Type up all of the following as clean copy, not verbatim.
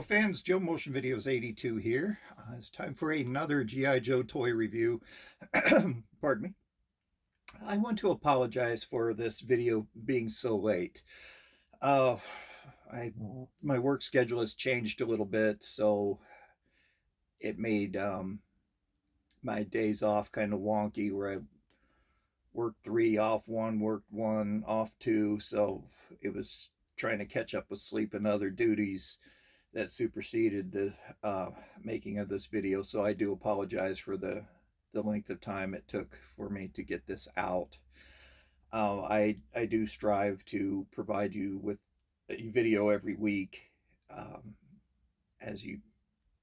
fans, Joe Motion Videos 82 here. It's time for another G.I. Joe toy review. Pardon me. I want to apologize for this video being so late. Uh, my work schedule has changed a little bit, so it made my days off kind of wonky, where I worked 3, off 1, worked 1, off 2, so it was trying to catch up with sleep and other duties that superseded the making of this video. So I do apologize for the length of time it took for me to get this out. I do strive to provide you with a video every week, as you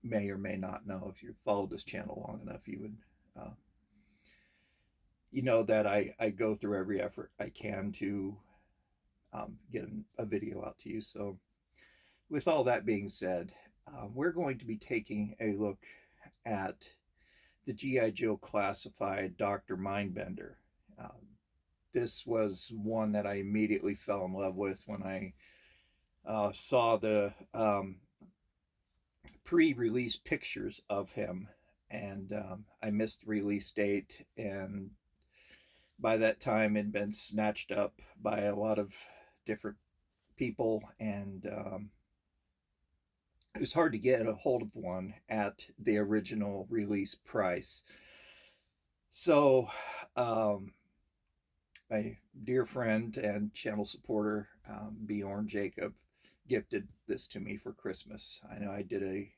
may or may not know. If you've followed this channel long enough, you would you know that I go through every effort I can to get a video out to you. So with all that being said, we're going to be taking a look at the G.I. Joe Classified Dr. Mindbender. This was one that I immediately fell in love with when I saw the pre-release pictures of him, and I missed the release date, and by that time it had been snatched up by a lot of different people, and it was hard to get a hold of one at the original release price. So my dear friend and channel supporter, Bjorn, Jakob, gifted this to me for Christmas. I know I did a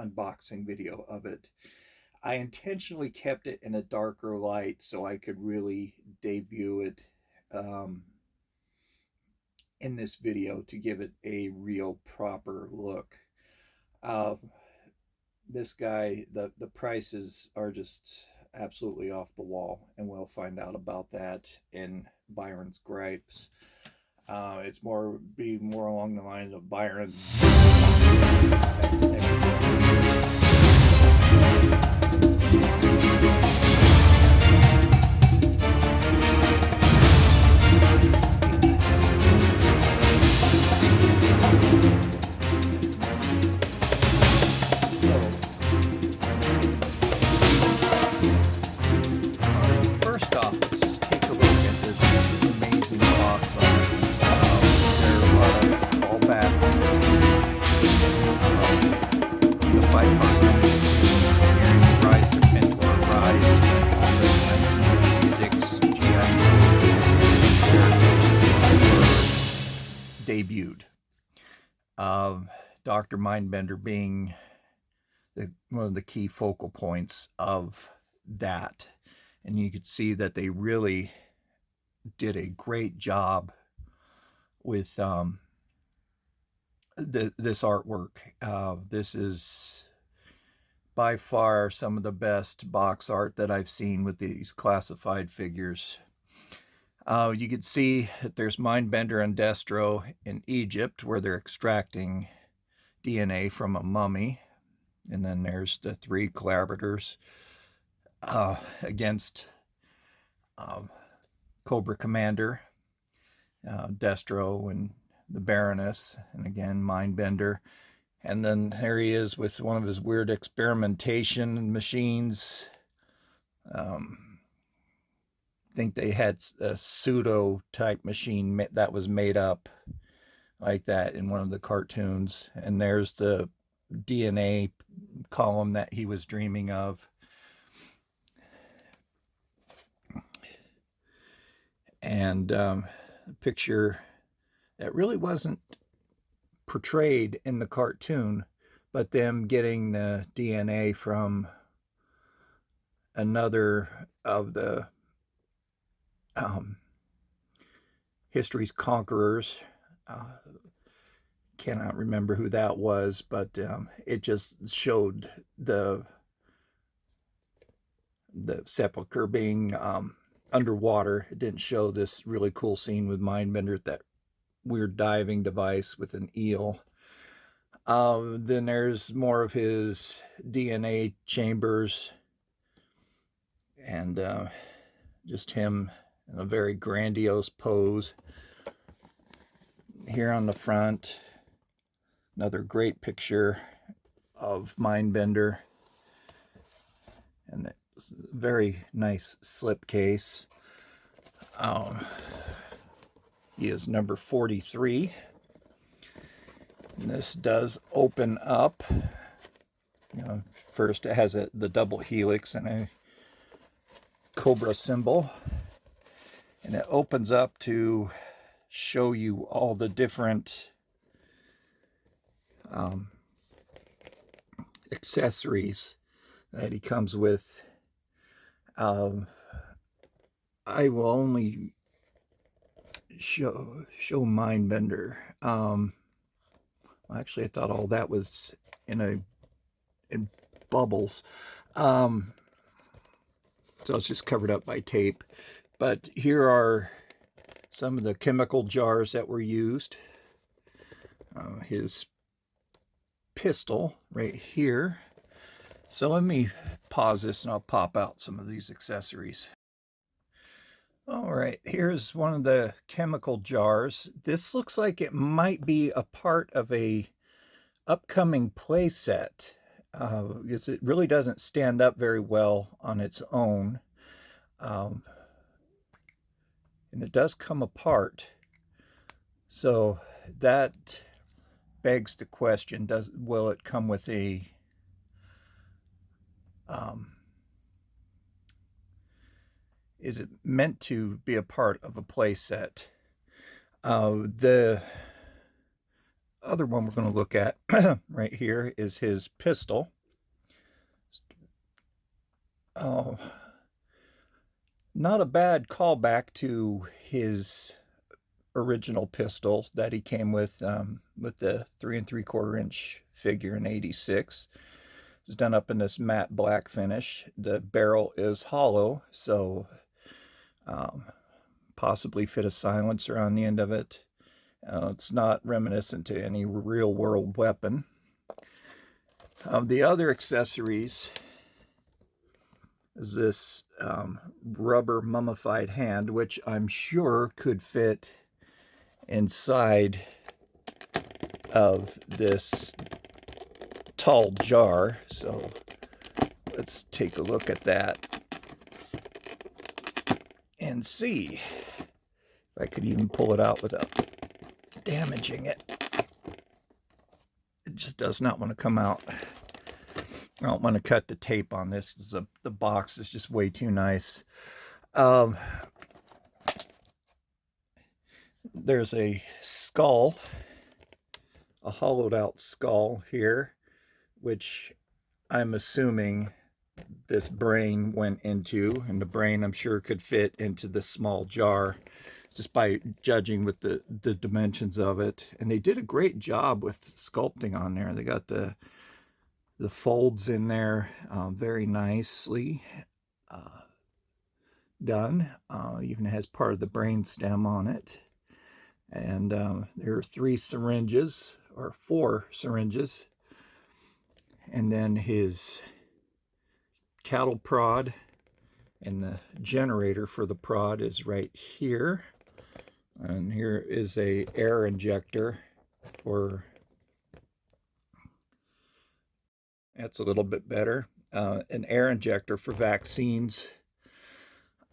unboxing video of it. I intentionally kept it in a darker light so I could really debut it in this video to give it a real proper look. This guy, the prices are just absolutely off the wall, and we'll find out about that in Byron's gripes. It's more along the lines of Byron. Debuted. Dr. Mindbender being one of the key focal points of that. And you could see that they really did a great job with this artwork. This is by far some of the best box art that I've seen with these classified figures. You can see that there's Mindbender and Destro in Egypt, where they're extracting DNA from a mummy. And then there's the 3 collaborators against Cobra Commander, Destro, and the Baroness, and again Mindbender. And then there he is with one of his weird experimentation machines. I think they had a pseudo type machine that was made up like that in one of the cartoons. And there's the DNA column that he was dreaming of. And a picture that really wasn't portrayed in the cartoon, but them getting the DNA from another of the history's conquerors. Cannot remember who that was, but it just showed the sepulcher being underwater. It didn't show this really cool scene with Mindbender, that weird diving device with an eel. Then there's more of his DNA chambers, and just him in a very grandiose pose here on the front. Another great picture of Mindbender. And it's a very nice slipcase. He is number 43. And this does open up. You know, first it has the double helix and a Cobra symbol. And it opens up to show you all the different accessories that he comes with. I will only show Mindbender. Actually, I thought all that was in bubbles. So it's just covered up by tape. But here are some of the chemical jars that were used. His pistol right here. So let me pause this and I'll pop out some of these accessories. All right, here's one of the chemical jars. This looks like it might be a part of a upcoming play set, because it really doesn't stand up very well on its own. And it does come apart. So that begs the question, will it come with a is it meant to be a part of a play set? The other one we're going to look at right here is his pistol. Oh, not a bad callback to his original pistol that he came with the 3 3/4 inch figure in '86. It's done up in this matte black finish. The barrel is hollow, so possibly fit a silencer on the end of it. It's not reminiscent to any real world weapon. The other accessories is this rubber mummified hand, which I'm sure could fit inside of this tall jar. So let's take a look at that and see if I could even pull it out without damaging it. It just does not want to come out. I don't want to cut the tape on this because the box is just way too nice. There's a skull, a hollowed out skull here, which I'm assuming this brain went into, and the brain I'm sure could fit into this small jar just by judging with the dimensions of it. And they did a great job with sculpting on there. They got the folds in there very nicely done. Even has part of the brain stem on it. And there are 3 syringes, or 4 syringes. And then his cattle prod, and the generator for the prod is right here. And here is a air injector for, that's a little bit better, an air injector for vaccines.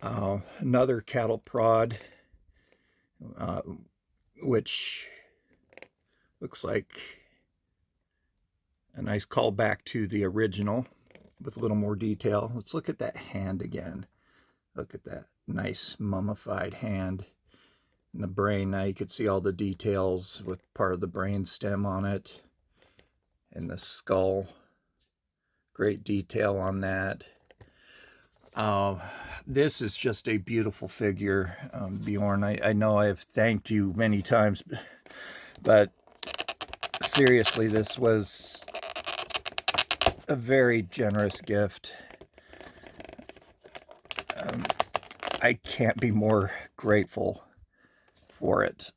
Another cattle prod, which looks like a nice callback to the original with a little more detail. Let's look at that hand again. Look at that nice mummified hand. And the brain, now you could see all the details with part of the brain stem on it. And the skull, great detail on that. This is just a beautiful figure, Bjorn. I know I've thanked you many times, but seriously, this was a very generous gift. I can't be more grateful for it.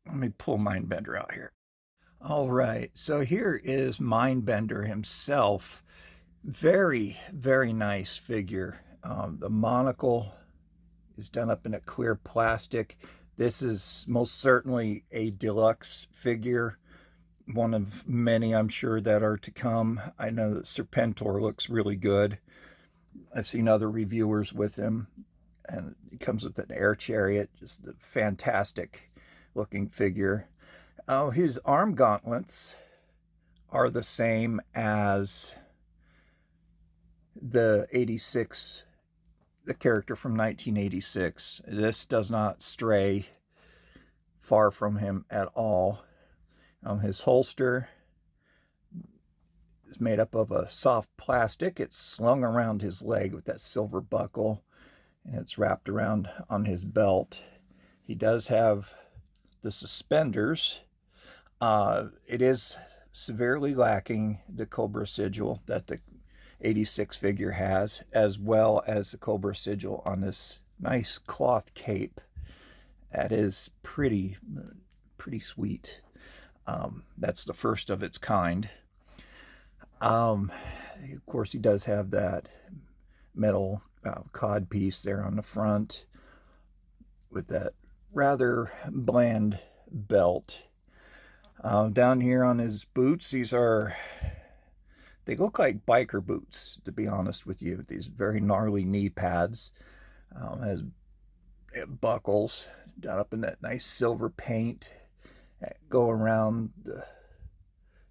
Let me pull Mindbender out here. All right, so here is Mindbender himself. Very, very nice figure. The monocle is done up in a clear plastic. This is most certainly a deluxe figure. one of many, I'm sure, that are to come. I know that Serpentor looks really good. I've seen other reviewers with him, and he comes with an air chariot, just a fantastic looking figure. Oh, his arm gauntlets are the same as the 86, the character from 1986. This does not stray far from him at all. His holster is made up of a soft plastic. It's slung around his leg with that silver buckle, and it's wrapped around on his belt. He does have the suspenders. It is severely lacking the Cobra sigil that the 86 figure has, as well as the Cobra sigil on this nice cloth cape. That is pretty sweet. That's the first of its kind. Of course, he does have that metal cod piece there on the front with that rather bland belt. Down here on his boots, they look like biker boots, to be honest with you. These very gnarly knee pads. Has buckles done up in that nice silver paint that go around the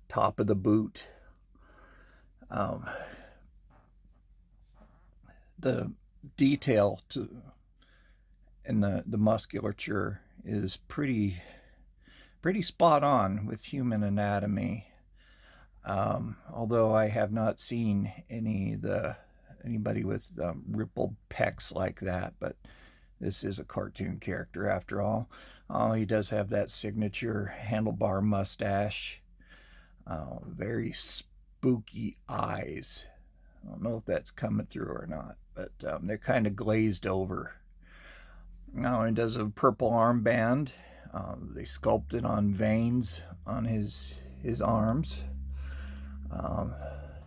top of the boot. The detail in the musculature is pretty spot on with human anatomy. Although I have not seen anybody with rippled pecs like that, but this is a cartoon character after all. He does have that signature handlebar mustache. Very spooky eyes. I don't know if that's coming through or not, but they're kind of glazed over. Now he does a purple armband. They sculpted on veins on his arms.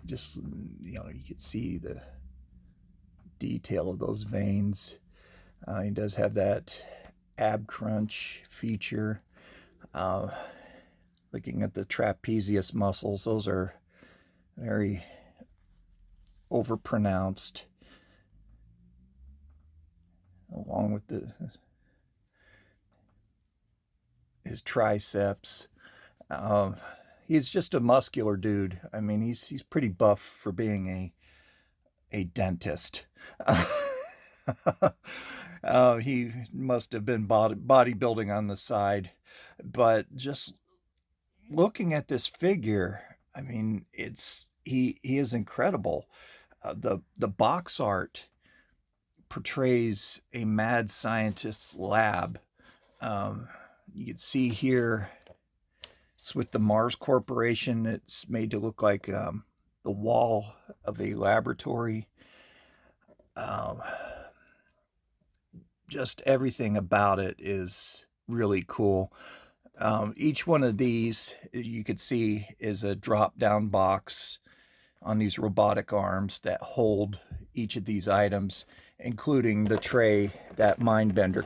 Just, you can see the detail of those veins. He does have that ab crunch feature. Looking at the trapezius muscles, those are very overpronounced, along with his triceps. He's just a muscular dude. I mean, he's pretty buff for being a dentist. He must have been bodybuilding on the side, but just looking at this figure, I mean, he is incredible. The box art portrays a mad scientist's lab. You can see here it's with the Mars Corporation. It's made to look like the wall of a laboratory. Just everything about it is really cool. Each one of these, you could see, is a drop-down box on these robotic arms that hold each of these items, including the tray that Mindbender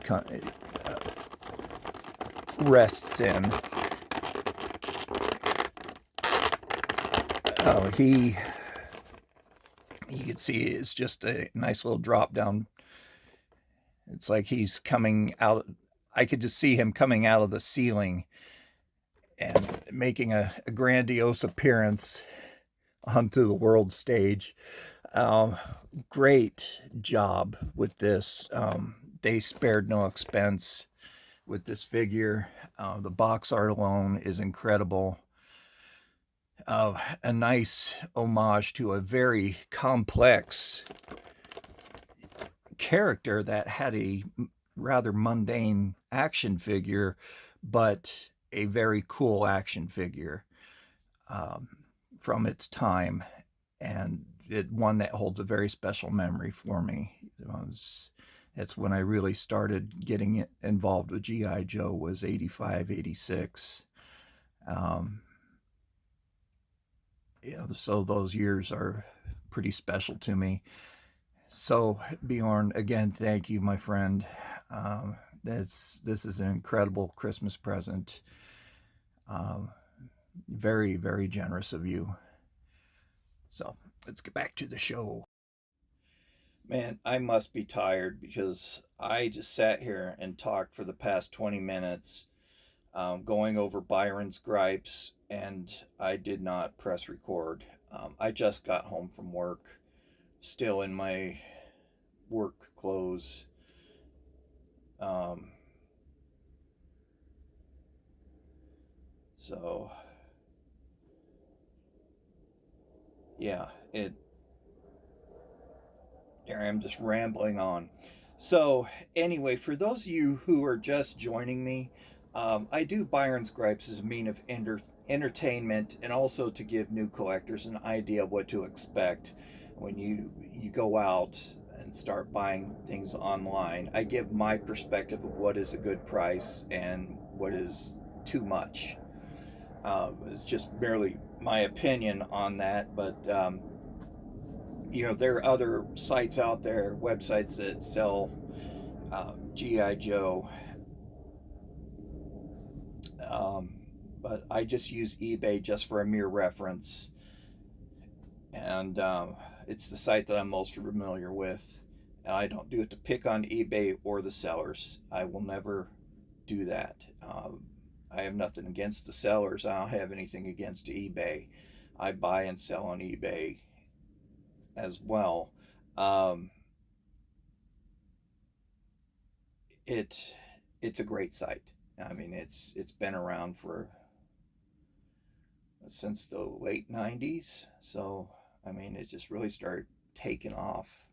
rests in. You can see it's just a nice little drop-down. It's like he's coming out. I could just see him coming out of the ceiling and making a grandiose appearance onto the world stage. Great job with this. They spared no expense with this figure. The box art alone is incredible. A nice homage to a very complex character that had a rather mundane action figure, but a very cool action figure from its time, and one that holds a very special memory for me. That's when I really started getting involved with G.I. Joe, was 85, 86. So those years are pretty special to me. So, Bjorn, again, thank you, my friend. This is an incredible Christmas present. Very, very generous of you. So let's get back to the show. Man, I must be tired because I just sat here and talked for the past 20 minutes, going over Byron's gripes, and I did not press record. I just got home from work, still in my work clothes. Um, so, yeah, here I am just rambling on. So, anyway, for those of you who are just joining me, I do Byron's Gripes as a mean of entertainment and also to give new collectors an idea of what to expect when you go out and start buying things online. I give my perspective of what is a good price and what is too much. It's just merely my opinion on that, but there are other sites out there, websites that sell GI Joe, um, but I just use eBay just for a mere reference, and it's the site that I'm most familiar with. And I don't do it to pick on eBay or the sellers. I will never do that. I have nothing against the sellers. I don't have anything against eBay. I buy and sell on eBay as well. Um, it it's a great site. I mean, it's been around for since the late '90s. So I mean, it just really started taking off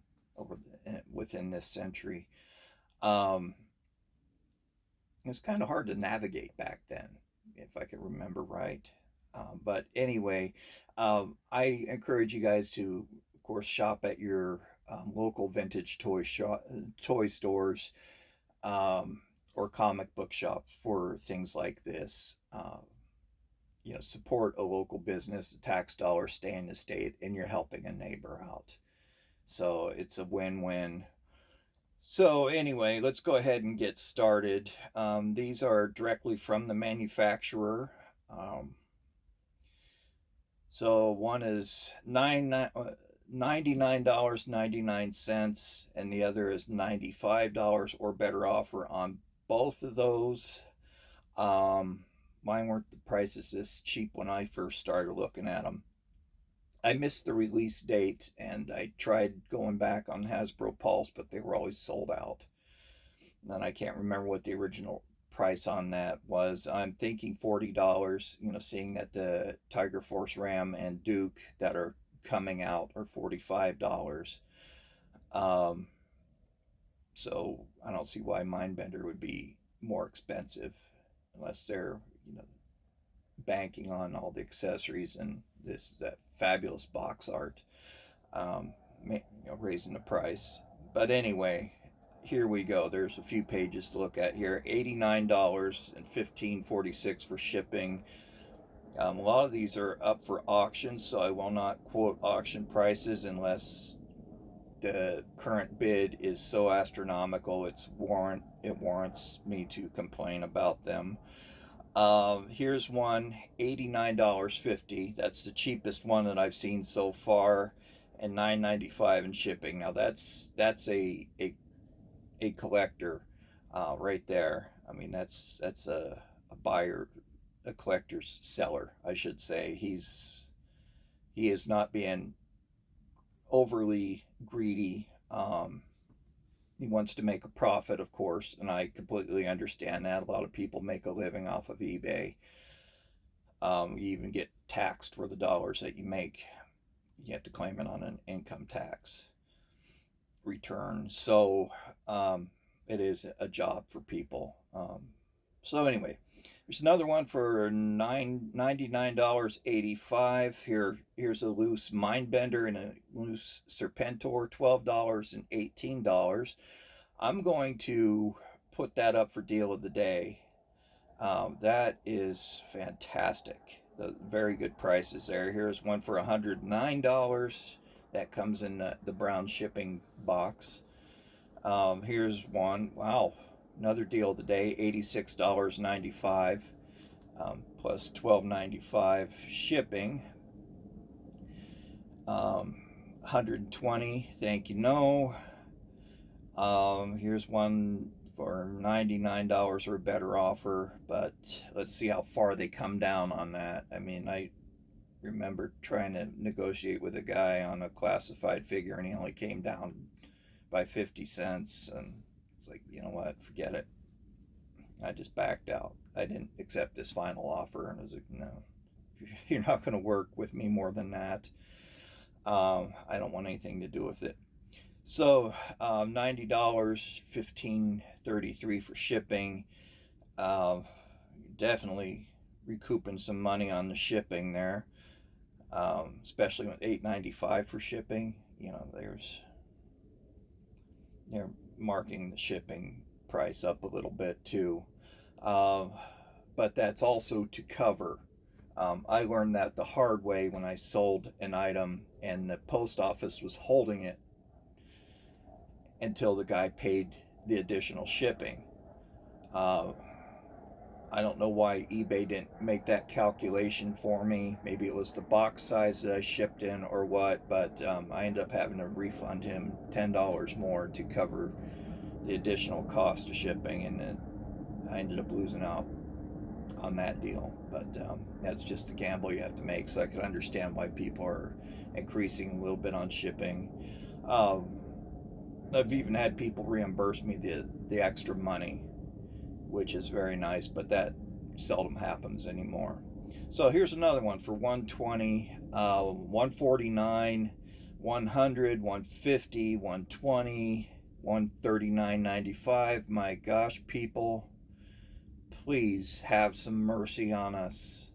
within this century. Um, it's kind of hard to navigate back then, if I can remember right. But anyway, I encourage you guys to, of course, shop at your local vintage toy stores, um, or comic book shops for things like this. Support a local business, the tax dollars stay in the state, and you're helping a neighbor out. So it's a win-win. So anyway, let's go ahead and get started. These are directly from the manufacturer. So one is $99.99, and the other is $95 or better offer on both of those. Mine weren't the prices this cheap when I first started looking at them. I missed the release date, and I tried going back on Hasbro Pulse, but they were always sold out. And I can't remember what the original price on that was. I'm thinking $40, seeing that the Tiger Force Ram and Duke that are coming out are $45. Um, so I don't see why Mindbender would be more expensive unless they're, banking on all the accessories and that fabulous box art, raising the price. But anyway, here we go. There's a few pages to look at here. $89 and $15.46 for shipping. A lot of these are up for auction, so I will not quote auction prices unless the current bid is so astronomical it warrants me to complain about them. Here's one, $89.50. That's the cheapest one that I've seen so far, and $9.95 in shipping. Now that's a collector, right there. I mean, that's a buyer, a collector's seller, I should say. He is not being overly greedy. He wants to make a profit, of course, and I completely understand that. A lot of people make a living off of eBay. You even get taxed for the dollars that you make. You have to claim it on an income tax return. So it is a job for people. So anyway, there's another one for $99.85. Here's a loose Mindbender and a loose Serpentor, $12 and $18. I'm going to put that up for deal of the day. That is fantastic. The very good prices there. Here's one for $109. That comes in the brown shipping box. Here's one. Wow, another deal of the day. $86.95. plus $12.95 shipping. 120, thank you, no. Here's one for $99 or a better offer, but let's see how far they come down on that. I mean, I remember trying to negotiate with a guy on a classified figure, and he only came down by 50 cents, and it's like, you know what, forget it. I just backed out. I didn't accept his final offer, and I was like, no, you're not going to work with me more than that. I don't want anything to do with it. So $90, $15.33 for shipping. Definitely recouping some money on the shipping there, especially with $8.95 for shipping. You know, they're marking the shipping price up a little bit too, but that's also to cover. I learned that the hard way when I sold an item and the post office was holding it until the guy paid the additional shipping. I don't know why eBay didn't make that calculation for me. Maybe it was the box size that I shipped in or what, but I ended up having to refund him $10 more to cover the additional cost of shipping, and then I ended up losing out on that deal. But that's just a gamble you have to make, so I could understand why people are increasing a little bit on shipping. I've even had people reimburse me the extra money, which is very nice, but that seldom happens anymore. So here's another one for 120, 149, 100, 150, 120, 139.95. My gosh, people, please have some mercy on us.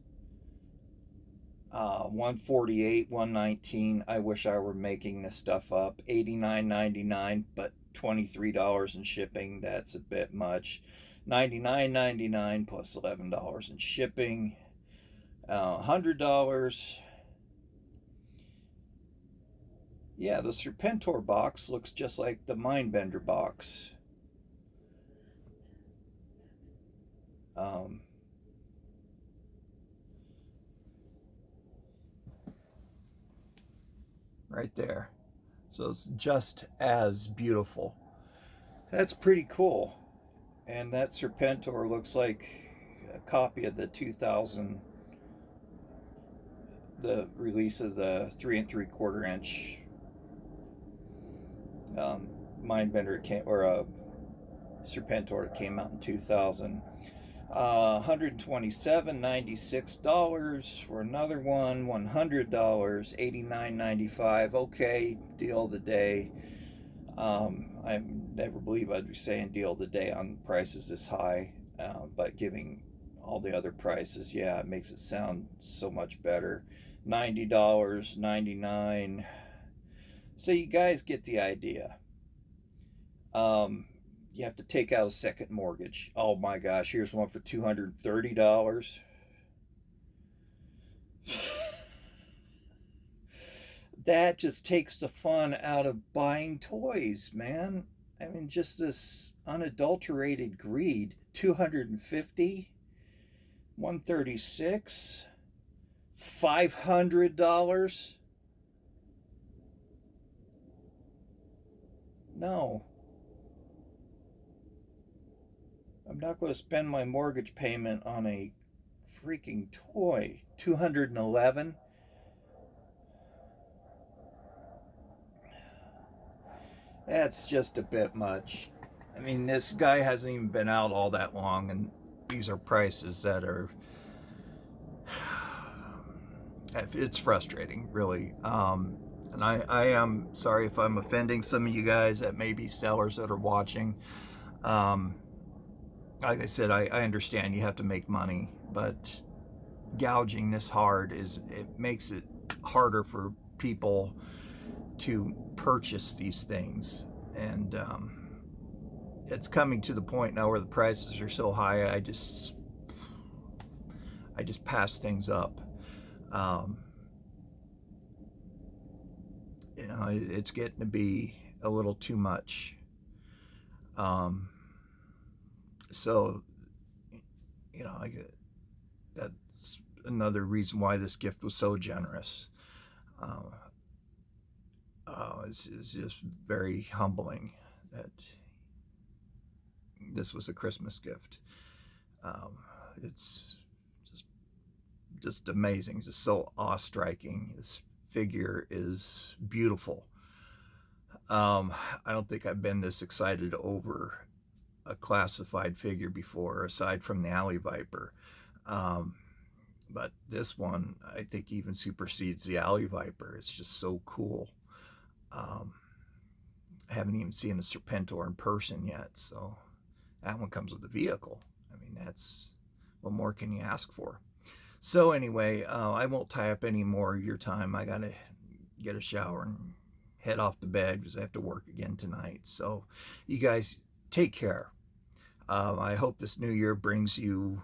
148, 119. I wish I were making this stuff up. 89.99, but $23 in shipping. That's a bit much. 99.99 plus $11 in shipping. $100. Yeah, the Serpentor box looks just like the Mindbender box. Right there. So it's just as beautiful. That's pretty cool. And that Serpentor looks like a copy of the 2000, the release of the 3 3/4 inch Mindbender or Serpentor came out in 2000. $127.96 for another one. $100, $89.95. Okay, deal of the day. I never believe I'd be saying deal of the day on prices this high, but giving all the other prices, yeah, it makes it sound so much better. $90, $99. So you guys get the idea. You have to take out a second mortgage. Oh my gosh, here's one for $230. That just takes the fun out of buying toys, man. I mean, just this unadulterated greed. $250, $136, $500. No. I'm not going to spend my mortgage payment on a freaking toy. $211. That's just a bit much. I mean, this guy hasn't even been out all that long, and these are prices that are... It's frustrating, really. And I am sorry if I'm offending some of you guys that may be sellers that are watching. Like I said, I understand you have to make money, but gouging this hard it makes it harder for people to purchase these things. And it's coming to the point now where the prices are so high, I just pass things up. You know, it's getting to be a little too much. So, you know, that's another reason why this gift was so generous. It's just very humbling that this was a Christmas gift. It's just amazing, just so awe-striking. This figure is beautiful. I don't think I've been this excited over a classified figure before, aside from the Alley Viper. But this one, I think, even supersedes the Alley Viper. It's just so cool. I haven't even seen a Serpentor in person yet, so that one comes with a vehicle. I mean, that's, what more can you ask for? So anyway, I won't tie up any more of your time. I gotta get a shower and head off to bed because I have to work again tonight. So you guys take care. I hope this new year brings you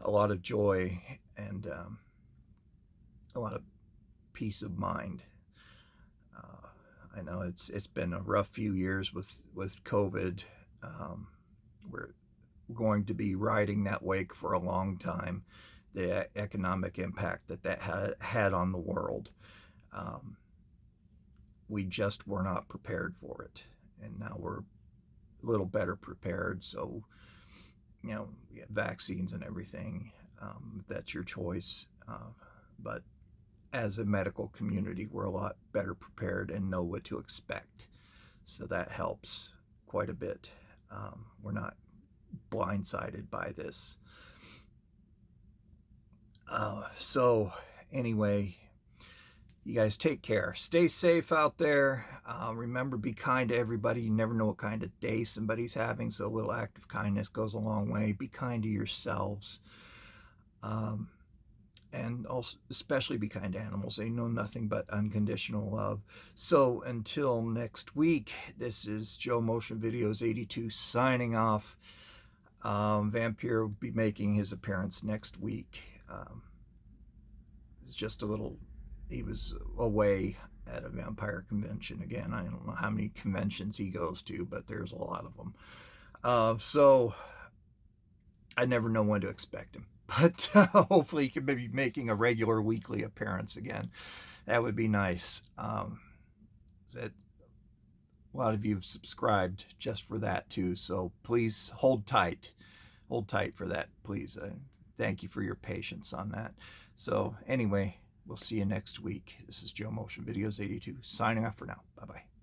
a lot of joy and a lot of peace of mind. I know it's been a rough few years with COVID. We're going to be riding that wake for a long time. The economic impact that had on the world. We just were not prepared for it, and now we're a little better prepared. So, you know, we have vaccines and everything. That's your choice. But as a medical community, we're a lot better prepared and know what to expect. So that helps quite a bit. We're not blindsided by this. So anyway, you guys take care. Stay safe out there. Remember, be kind to everybody. You never know what kind of day somebody's having, so a little act of kindness goes a long way. Be kind to yourselves. And also, especially be kind to animals. They know nothing but unconditional love. So until next week, this is Joe Motion Videos 82 signing off. Vampire will be making his appearance next week. It's just a little, he was away at a vampire convention again. I don't know how many conventions he goes to, but there's a lot of them. So I never know when to expect him. But hopefully he can be making a regular weekly appearance again. That would be nice. That a lot of you have subscribed just for that too. So please hold tight. Hold tight for that, please. Thank you for your patience on that. So anyway, we'll see you next week. This is Joe Motion Videos 82 signing off for now. Bye-bye.